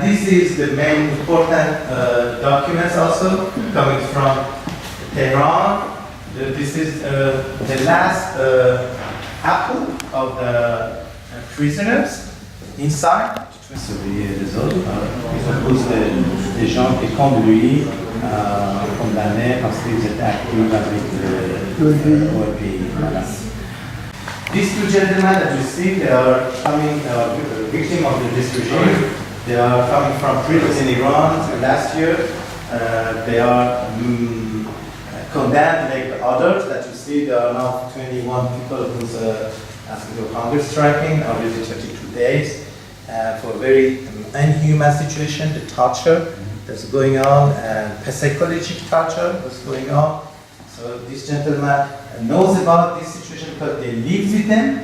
this is the main important documents also coming from Tehran. This is the last apple of the prisoners inside. Surveiller les autres. Ils opposent des gens qui, comme lui, condamnés parce qu'ils étaient actifs avec le pays. Voilà. These two gentlemen that you see, they are coming victim of this regime. They are coming from prison in Iran last year. They are condemned like the others that you see. There are now 21 people who's asking for hunger striking already 32 days for a very inhuman situation, the torture that's going on and psychological torture that's going on. So this gentleman knows about this situation because they live with them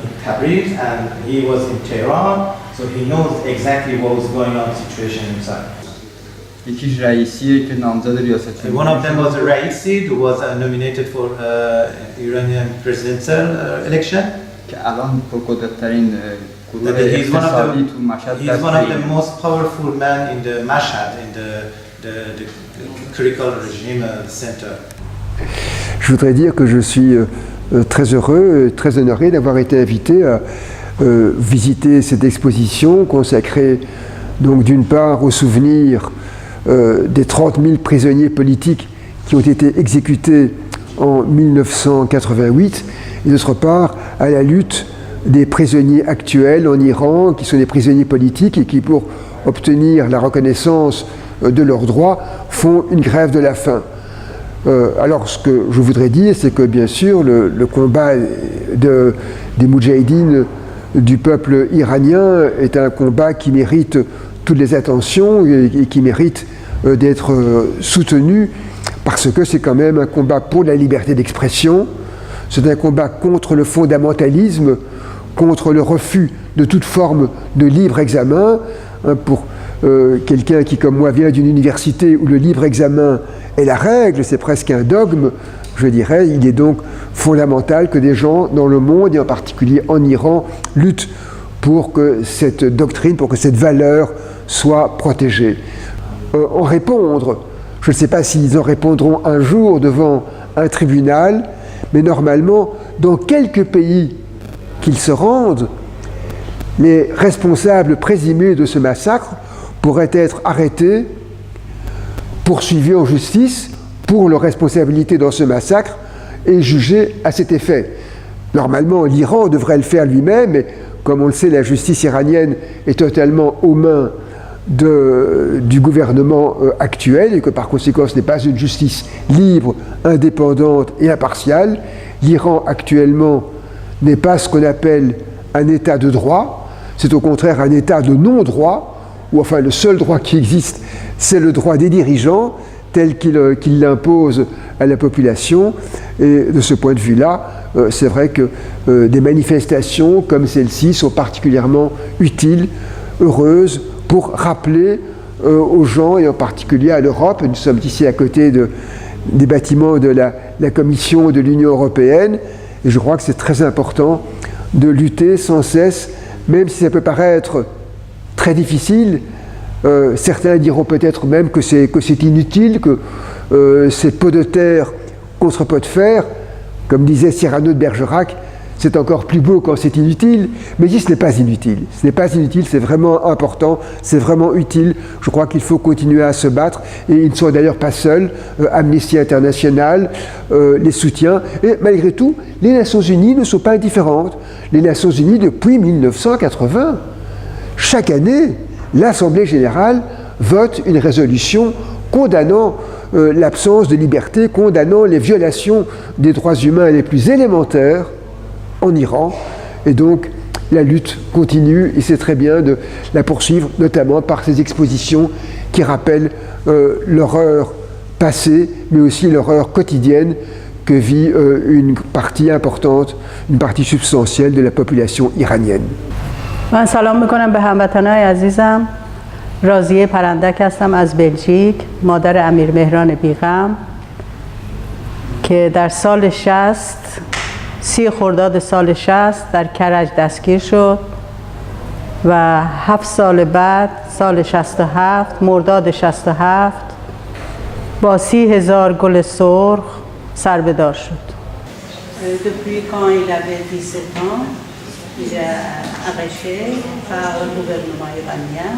in Tabriz, and he was in Tehran, so he knows exactly what was going on situation inside. One of them was Raisi, who was nominated for Iranian presidential election. He's one of the most powerful men in the Mashhad, in the critical regime center. Je voudrais dire que je suis très heureux et très honoré d'avoir été invité à visiter cette exposition consacrée donc d'une part au souvenir des 30 000 prisonniers politiques qui ont été exécutés en 1988 et d'autre part à la lutte des prisonniers actuels en Iran qui sont des prisonniers politiques et qui pour obtenir la reconnaissance de leurs droits font une grève de la faim. Alors ce que je voudrais dire, c'est que bien sûr le combat des moudjahidines du peuple iranien est un combat qui mérite toutes les attentions et qui mérite d'être soutenu parce que c'est quand même un combat pour la liberté d'expression, c'est un combat contre le fondamentalisme, contre le refus de toute forme de libre examen, pour quelqu'un qui, comme moi, vient d'une université où le libre examen est la règle, c'est presque un dogme, je dirais, il est donc fondamental que des gens dans le monde, et en particulier en Iran, luttent pour que cette doctrine, pour que cette valeur soit protégée. En répondre, je ne sais pas s'ils en répondront un jour devant un tribunal, mais normalement, dans quelques pays qu'ils se rendent, les responsables présumés de ce massacre pourraient être arrêtés, poursuivis en justice pour leur responsabilité dans ce massacre et jugés à cet effet. Normalement, l'Iran devrait le faire lui-même, mais comme on le sait, la justice iranienne est totalement aux mains du gouvernement actuel et que par conséquent ce n'est pas une justice libre, indépendante et impartiale. L'Iran actuellement n'est pas ce qu'on appelle un état de droit, c'est au contraire un état de non-droit, où enfin le seul droit qui existe, c'est le droit des dirigeants, tel qu'il l'impose à la population. Et de ce point de vue-là, c'est vrai que des manifestations comme celle-ci sont particulièrement utiles, heureuses, pour rappeler aux gens, et en particulier à l'Europe, nous sommes ici à côté des bâtiments de la Commission de l'Union européenne, et je crois que c'est très important de lutter sans cesse, même si ça peut paraître très difficile. Certains diront peut-être même que c'est inutile, que c'est pot de terre contre pot de fer, comme disait Cyrano de Bergerac, c'est encore plus beau quand c'est inutile, mais ce n'est pas inutile. Ce n'est pas inutile, c'est vraiment important, c'est vraiment utile. Je crois qu'il faut continuer à se battre, et ils ne sont d'ailleurs pas seuls. Amnesty International les soutient, et malgré tout, les Nations Unies ne sont pas indifférentes. Les Nations Unies, depuis 1980, chaque année, l'Assemblée générale vote une résolution condamnant l'absence de liberté, condamnant les violations des droits humains les plus élémentaires en Iran, et donc la lutte continue, et c'est très bien de la poursuivre, notamment par ces expositions qui rappellent l'horreur passée, mais aussi l'horreur quotidienne que vit une partie importante, une partie substantielle de la population iranienne. من سلام میکنم به هموطنان عزیزم. راضیه پرندک هستم از بلژیک، مادر امیر مهران بیغم که در سال 30 خرداد سال 60 در کرج دستگیر شد و 7 سال بعد سال 67 مرداد 67 با 30,000 گل سرخ سربه‌دار شد. Depuis quand il avait 17 ans, il a arraché par le gouvernement iranien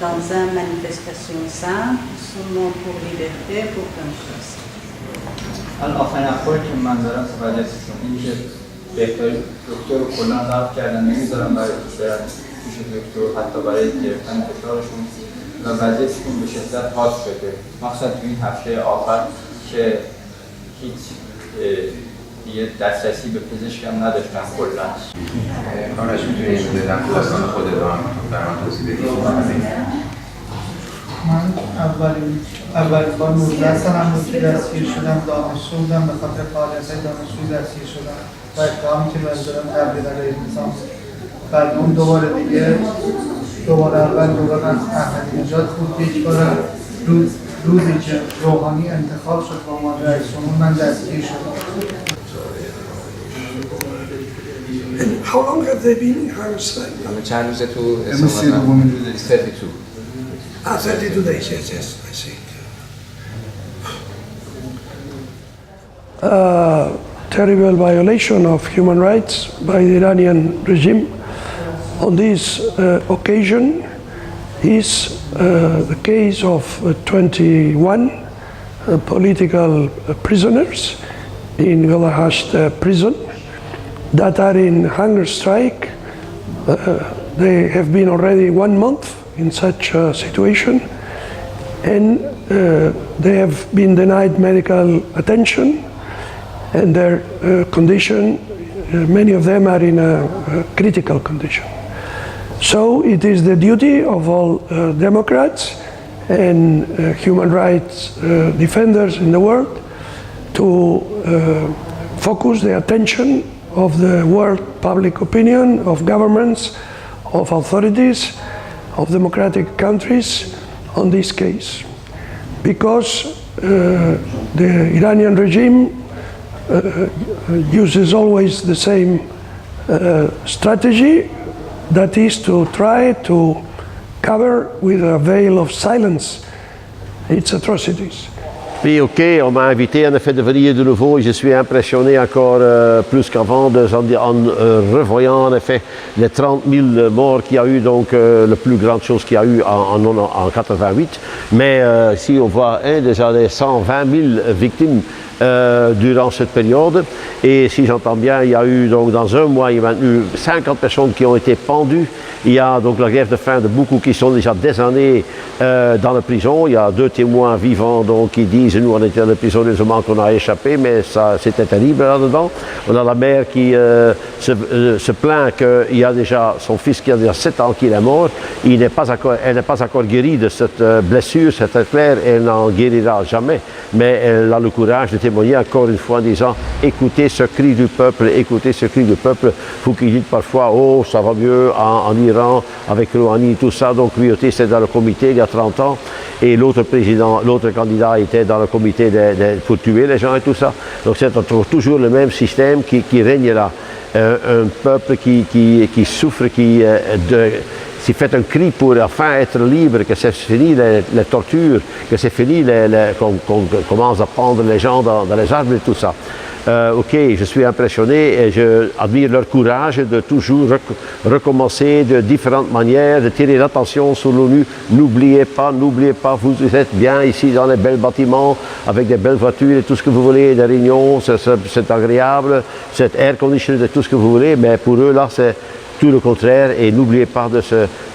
dans une manifestation simple, son nom pour liberté, pour démocratie. آخرین اخباری که من دارم توجه شدم این که بهترین دکتر رو کلا رفت کردن نمیذارم برای برن پیش دکتر حتی برای گرفتن فشارشون و وضعیتشون به شدت حاد شده مخصوصا تو این هفته آخر که هیچ دیگه دسترسی به پزشک هم نداشتن کلا. کارش میتونید در داستان خودت هم برام توضیح بدید؟ من اولین بار 19 سالم بود که دستگیر شدم، دانشجو بودم، به خاطر فعالیت‌های دانشجویی دستگیر شدم و اتهامی که بهم زدن تبعیض علیه نظام. بعد اون دوباره اول دوران احمدی نژاد بود. یک بار روزی که روحانی انتخاب شد به عنوان رئیس جمهور من دستگیر شدم. How long have they been in Harrisburg? چند روزه تو امروز 32 32 days, yes, I see. Terrible violation of human rights by the Iranian regime. On this occasion is the case of 21 political prisoners in Galahasht prison that are in hunger strike. They have been already 1 month in such a situation, and they have been denied medical attention, and their condition, many of them are in a critical condition. So it is the duty of all Democrats and human rights defenders in the world to focus the attention of the world public opinion, of governments, of authorities, of democratic countries on this case, because the Iranian regime uses always the same strategy, that is to try to cover with a veil of silence its atrocities. Oui, ok, on m'a invité en effet de venir de nouveau et je suis impressionné encore plus qu'avant en revoyant en effet les 30 000 morts qu'il y a eu, donc la plus grande chose qu'il y a eu en 88. Mais si on voit déjà les 120 000 victimes durant cette période, et si j'entends bien, il y a eu donc dans un mois, il y a eu 50 personnes qui ont été pendues. Il y a donc la grève de faim de beaucoup qui sont déjà des années dans la prison. Il y a 2 témoins vivants donc qui disent nous on était dans la prison, heureusement qu'on a échappé, mais ça c'était terrible là-dedans. On a la mère qui se plaint qu'il y a déjà son fils qui a déjà 7 ans qu'il est mort. Elle n'est pas encore guérie de cette blessure, c'est très clair, elle n'en guérira jamais. Mais elle a le courage de témoigner encore une fois en disant écoutez ce cri du peuple, écoutez ce cri du peuple. Vous qui dites parfois oh ça va mieux en Iran avec Rouhani, tout ça. Donc lui aussi c'était dans le comité il y a 30 ans et l'autre candidat était dans le comité pour tuer les gens et tout ça. Donc c'est toujours le même système qui règne là. Un peuple qui souffre, qui fait un cri pour enfin être libre, que c'est fini les tortures, que c'est fini qu'on commence à prendre les gens dans les arbres et tout ça. Ok, je suis impressionné et je admire leur courage de toujours recommencer de différentes manières, de tirer l'attention sur l'ONU. N'oubliez pas, vous êtes bien ici dans les bels bâtiments, avec des belles voitures et tout ce que vous voulez, des réunions, c'est agréable, c'est air conditionné, tout ce que vous voulez, mais pour eux là c'est tout le contraire, et n'oubliez pas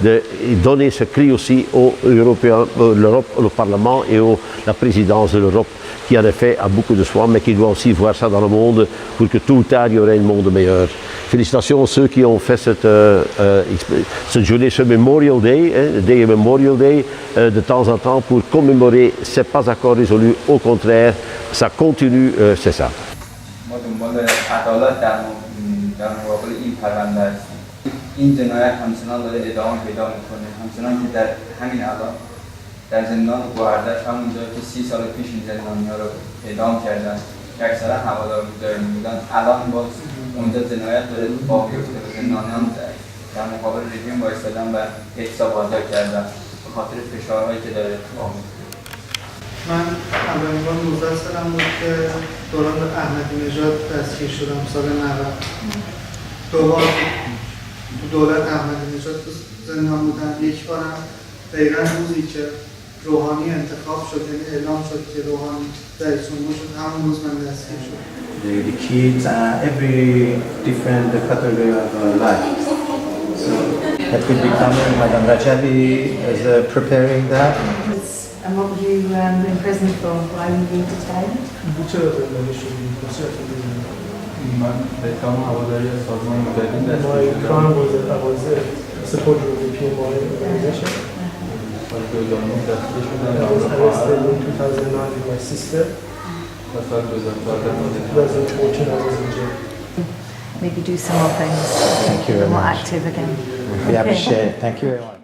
de donner ce cri aussi aux Européens, l'Europe, le Parlement et la présidence de l'Europe, qui en effet a beaucoup de soin, mais qui doit aussi voir ça dans le monde pour que tout ou tard il y aurait un monde meilleur. Félicitations à ceux qui ont fait cette journée, ce Memorial Day, Memorial Day, de temps en temps pour commémorer. C'est pas encore résolu, au contraire, ça continue, c'est ça. این جنایت همچنان داره ادامه پیدا میکنه، همچنان که در همین الان در زندان گوهردش همونجا که 30 سال پیش این زندانی‌ها رو اعدام کردن که اکثرا هوادار بودن الان باز اونجا جنایت داره باقی افتاده به زندانیان در مقابل رژیم وایستادن و احساب واضح کردن به خاطر فشارهایی که داره اتفاق میفته. من اولین بار 19 سالم بود که دوران احمدی نژاد دستگیر شدم سال 90. دوبار تو دولت احمدی نژاد تو زندان بودم. یک بارم دقیقا روزی که روحانی انتخاب شد، یعنی اعلام شد که روحانی رئیس جمهور شد، همون روز من دستگیر شد. The kids, every different category of life. So that will become Madam Rajavi is preparing that. And what were you in prison for? Why were you being detained? چرا زندانی شدی؟ چرا زندانی؟ من به اتهام هواداری سازمان مجاهدین My دستگیر شدم. crime was that I was a supporter of the PMI organization. سال 2009 دستگیر شدم I was arrested in 2009 with my sister. و سال 2014 2014 I was in jail. Maybe do some more things. Thank you very More much. active again. We appreciate it. Thank you very much.